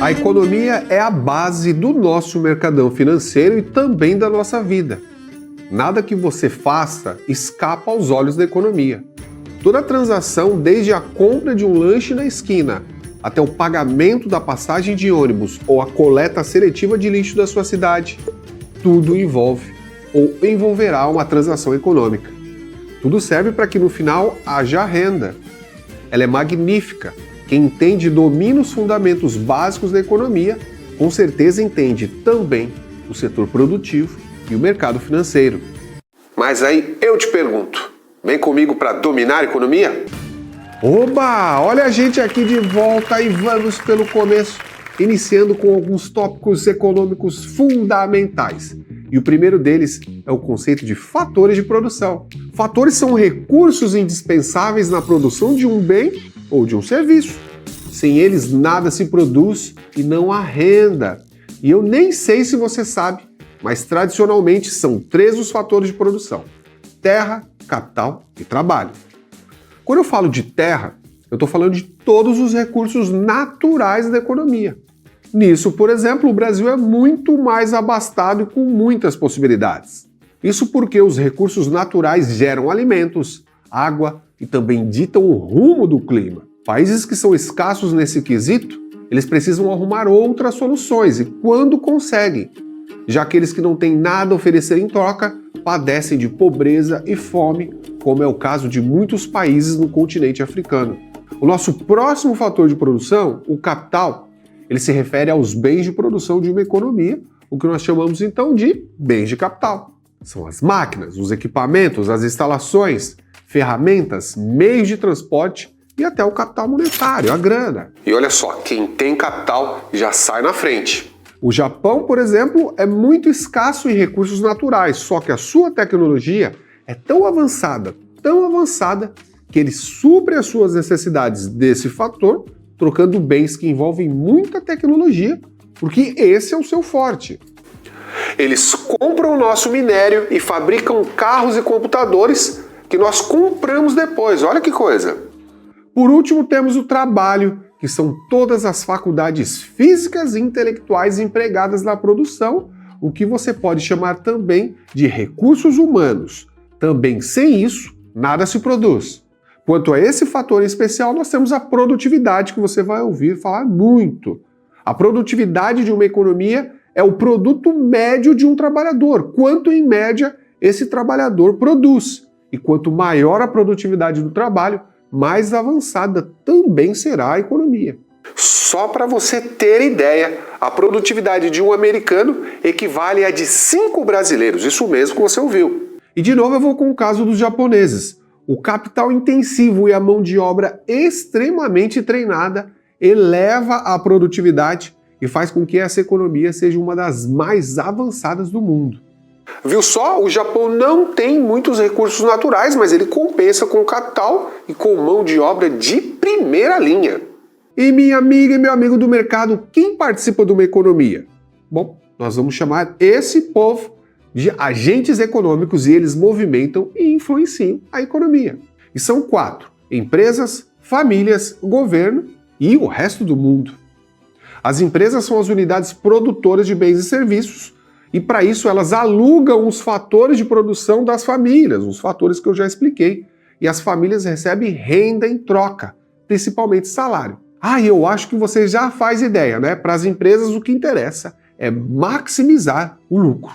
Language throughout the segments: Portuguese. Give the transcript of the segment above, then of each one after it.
A economia é a base do nosso mercadão financeiro e também da nossa vida. Nada que você faça escapa aos olhos da economia. Toda transação, desde a compra de um lanche na esquina até o pagamento da passagem de ônibus ou a coleta seletiva de lixo da sua cidade, tudo envolve ou envolverá uma transação econômica. Tudo serve para que no final haja renda. Ela é magnífica. Quem entende e domina os fundamentos básicos da economia, com certeza entende também o setor produtivo e o mercado financeiro. Mas aí eu te pergunto, vem comigo para dominar a economia? Oba! Olha a gente aqui de volta e vamos pelo começo, iniciando com alguns tópicos econômicos fundamentais. E o primeiro deles é o conceito de fatores de produção. Fatores são recursos indispensáveis na produção de um bem ou de um serviço. Sem eles nada se produz e não há renda. E eu nem sei se você sabe, mas tradicionalmente são 3 os fatores de produção: terra, capital e trabalho. Quando eu falo de terra, eu estou falando de todos os recursos naturais da economia. Nisso, por exemplo, o Brasil é muito mais abastado e com muitas possibilidades. Isso porque os recursos naturais geram alimentos, água e também ditam o rumo do clima. Países que são escassos nesse quesito, eles precisam arrumar outras soluções e quando conseguem, já aqueles que não têm nada a oferecer em troca padecem de pobreza e fome, como é o caso de muitos países no continente africano. O nosso próximo fator de produção, o capital, ele se refere aos bens de produção de uma economia, o que nós chamamos então de bens de capital. São as máquinas, os equipamentos, as instalações, ferramentas, meios de transporte e até o capital monetário, a grana. E olha só, quem tem capital já sai na frente. O Japão, por exemplo, é muito escasso em recursos naturais, só que a sua tecnologia é tão avançada, que ele supre as suas necessidades desse fator, trocando bens que envolvem muita tecnologia, porque esse é o seu forte. Eles compram o nosso minério e fabricam carros e computadores que nós compramos depois. Olha que coisa! Por último, temos o trabalho, que são todas as faculdades físicas e intelectuais empregadas na produção, o que você pode chamar também de recursos humanos. Também sem isso, nada se produz. Quanto a esse fator em especial, nós temos a produtividade, que você vai ouvir falar muito. A produtividade de uma economia é o produto médio de um trabalhador, quanto em média esse trabalhador produz. E quanto maior a produtividade do trabalho, mais avançada também será a economia. Só para você ter ideia, a produtividade de um americano equivale a de 5 brasileiros, isso mesmo que você ouviu. E de novo eu vou com o caso dos japoneses. O capital intensivo e a mão de obra extremamente treinada eleva a produtividade e faz com que essa economia seja uma das mais avançadas do mundo. Viu só? O Japão não tem muitos recursos naturais, mas ele compensa com capital e com mão de obra de primeira linha. E minha amiga e meu amigo do mercado, quem participa de uma economia? Bom, nós vamos chamar esse povo de agentes econômicos e eles movimentam e influenciam a economia. E são 4: empresas, famílias, governo e o resto do mundo. As empresas são as unidades produtoras de bens e serviços e para isso elas alugam os fatores de produção das famílias, os fatores que eu já expliquei, e as famílias recebem renda em troca, principalmente salário. E eu acho que você já faz ideia, né? Para as empresas o que interessa é maximizar o lucro.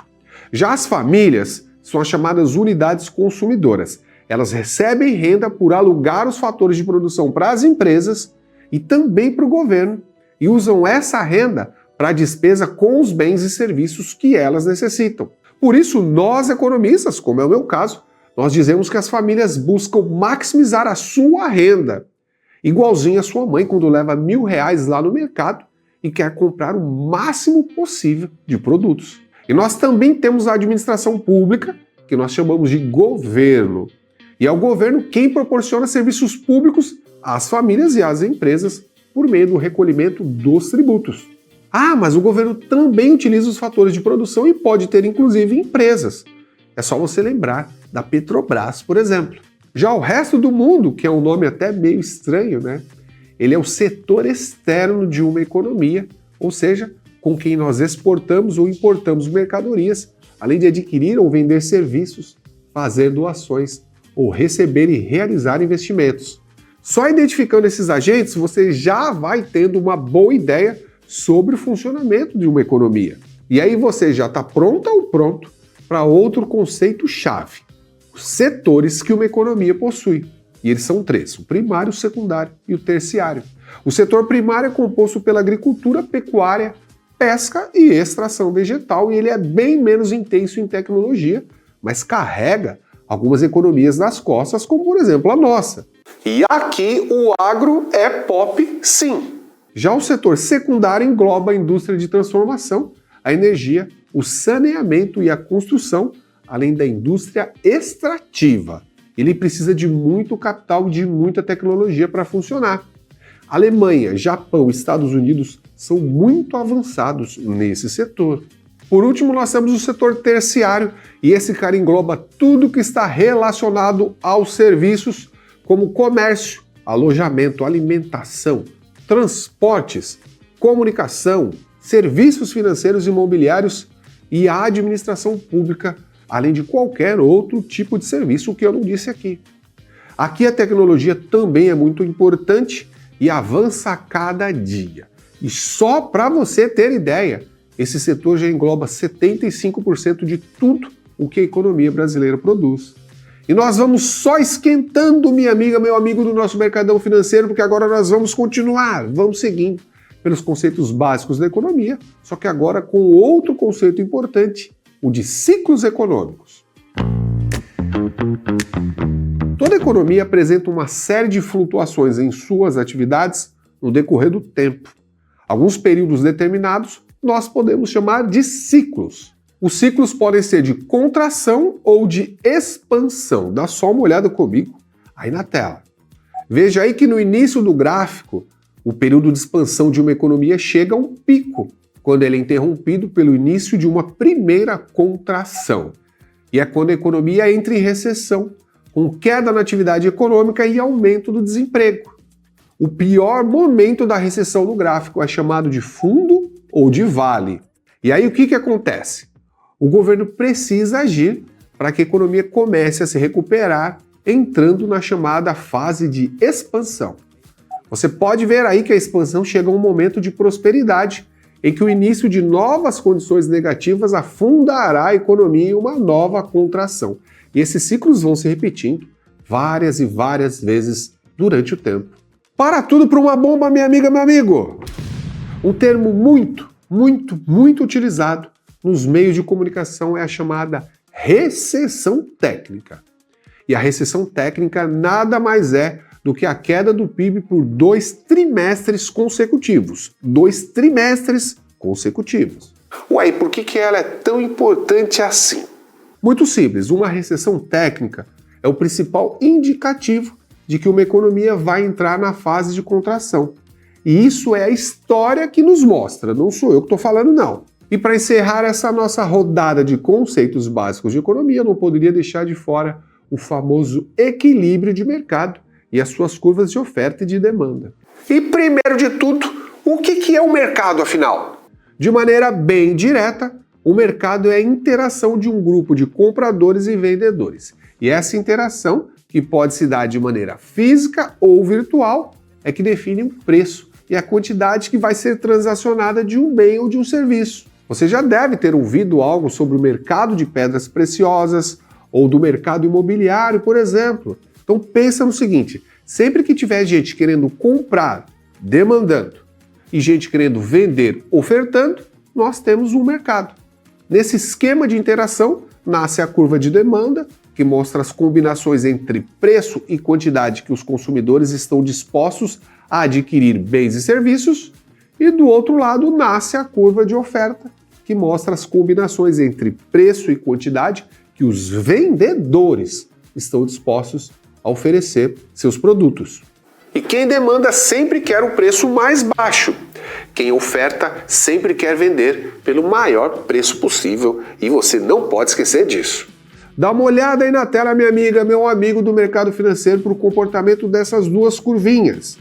Já as famílias são as chamadas unidades consumidoras. Elas recebem renda por alugar os fatores de produção para as empresas e também para o governo e usam essa renda para a despesa com os bens e serviços que elas necessitam. Por isso, nós economistas, como é o meu caso, nós dizemos que as famílias buscam maximizar a sua renda. Igualzinho a sua mãe quando leva R$1.000 lá no mercado e quer comprar o máximo possível de produtos. E nós também temos a administração pública, que nós chamamos de governo. E é o governo quem proporciona serviços públicos às famílias e às empresas por meio do recolhimento dos tributos. Mas o governo também utiliza os fatores de produção e pode ter inclusive empresas. É só você lembrar da Petrobras, por exemplo. Já o resto do mundo, que é um nome até meio estranho, né? Ele é o setor externo de uma economia, ou seja, com quem nós exportamos ou importamos mercadorias, além de adquirir ou vender serviços, fazer doações ou receber e realizar investimentos. Só identificando esses agentes, você já vai tendo uma boa ideia sobre o funcionamento de uma economia. E aí você já está pronta ou pronto para outro conceito-chave: os setores que uma economia possui. E eles são três: o primário, o secundário e o terciário. O setor primário é composto pela agricultura, pecuária, pesca e extração vegetal, e ele é bem menos intenso em tecnologia, mas carrega algumas economias nas costas, como por exemplo a nossa. E aqui o agro é pop, sim. Já o setor secundário engloba a indústria de transformação, a energia, o saneamento e a construção, além da indústria extrativa. Ele precisa de muito capital e de muita tecnologia para funcionar. Alemanha, Japão e Estados Unidos são muito avançados nesse setor. Por último, nós temos o setor terciário, e esse cara engloba tudo que está relacionado aos serviços, como comércio, alojamento, alimentação, transportes, comunicação, serviços financeiros e imobiliários e a administração pública, além de qualquer outro tipo de serviço que eu não disse aqui. Aqui a tecnologia também é muito importante e avança a cada dia. E só para você ter ideia, esse setor já engloba 75% de tudo o que a economia brasileira produz. E nós vamos só esquentando, minha amiga, meu amigo, do nosso Mercadão Financeiro, porque agora nós vamos continuar, vamos seguindo pelos conceitos básicos da economia, só que agora com outro conceito importante, o de ciclos econômicos. Toda economia apresenta uma série de flutuações em suas atividades no decorrer do tempo. Alguns períodos determinados nós podemos chamar de ciclos. Os ciclos podem ser de contração ou de expansão. Dá só uma olhada comigo aí na tela. Veja aí que no início do gráfico, o período de expansão de uma economia chega a um pico, quando ele é interrompido pelo início de uma primeira contração. E é quando a economia entra em recessão, com queda na atividade econômica e aumento do desemprego. O pior momento da recessão no gráfico é chamado de fundo ou de vale. E aí o que acontece? O governo precisa agir para que a economia comece a se recuperar, entrando na chamada fase de expansão. Você pode ver aí que a expansão chega a um momento de prosperidade, em que o início de novas condições negativas afundará a economia em uma nova contração. E esses ciclos vão se repetindo várias e várias vezes durante o tempo. Para tudo para uma bomba, minha amiga, meu amigo! Um termo muito utilizado nos meios de comunicação é a chamada recessão técnica. E a recessão técnica nada mais é do que a queda do PIB por 2 trimestres consecutivos. 2 trimestres consecutivos. Ué, e por que ela é tão importante assim? Muito simples, uma recessão técnica é o principal indicativo de que uma economia vai entrar na fase de contração. E isso é a história que nos mostra, não sou eu que estou falando não. E para encerrar essa nossa rodada de conceitos básicos de economia, não poderia deixar de fora o famoso equilíbrio de mercado e as suas curvas de oferta e de demanda. E primeiro de tudo, o que é o mercado afinal? De maneira bem direta, o mercado é a interação de um grupo de compradores e vendedores. E essa interação, que pode se dar de maneira física ou virtual, é que define o preço e a quantidade que vai ser transacionada de um bem ou de um serviço. Você já deve ter ouvido algo sobre o mercado de pedras preciosas ou do mercado imobiliário, por exemplo. Então pensa no seguinte, sempre que tiver gente querendo comprar, demandando, e gente querendo vender, ofertando, nós temos um mercado. Nesse esquema de interação, nasce a curva de demanda, que mostra as combinações entre preço e quantidade que os consumidores estão dispostos a adquirir bens e serviços, e do outro lado nasce a curva de oferta, que mostra as combinações entre preço e quantidade que os vendedores estão dispostos a oferecer seus produtos. E quem demanda sempre quer o preço mais baixo. Quem oferta sempre quer vender pelo maior preço possível e você não pode esquecer disso. Dá uma olhada aí na tela, minha amiga, meu amigo do mercado financeiro, para o comportamento dessas duas curvinhas.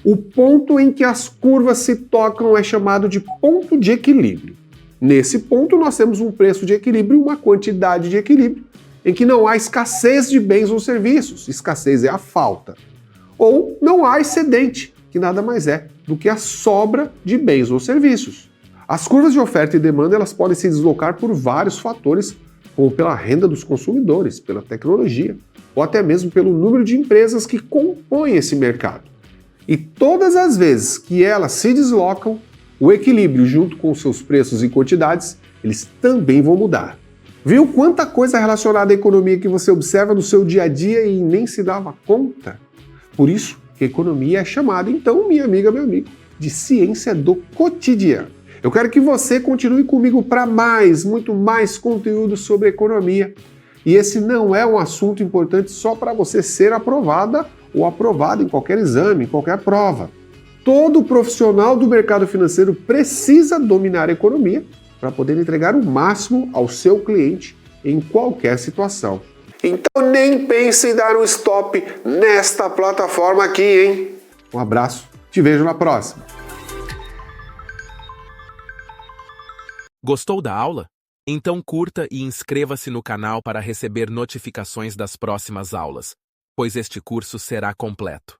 O ponto em que as curvas se tocam é chamado de ponto de equilíbrio. Nesse ponto, nós temos um preço de equilíbrio e uma quantidade de equilíbrio, em que não há escassez de bens ou serviços, escassez é a falta. Ou não há excedente, que nada mais é do que a sobra de bens ou serviços. As curvas de oferta e demanda elas podem se deslocar por vários fatores, como pela renda dos consumidores, pela tecnologia, ou até mesmo pelo número de empresas que compõem esse mercado. E todas as vezes que elas se deslocam, o equilíbrio junto com seus preços e quantidades, eles também vão mudar. Viu quanta coisa relacionada à economia que você observa no seu dia a dia e nem se dava conta? Por isso que a economia é chamada, então, minha amiga, meu amigo, de ciência do cotidiano. Eu quero que você continue comigo para muito mais conteúdo sobre economia. E esse não é um assunto importante só para você ser aprovada ou aprovado em qualquer exame, em qualquer prova. Todo profissional do mercado financeiro precisa dominar a economia para poder entregar o máximo ao seu cliente em qualquer situação. Então nem pense em dar um stop nesta plataforma aqui, hein? Um abraço, te vejo na próxima. Gostou da aula? Então curta e inscreva-se no canal para receber notificações das próximas aulas, pois este curso será completo.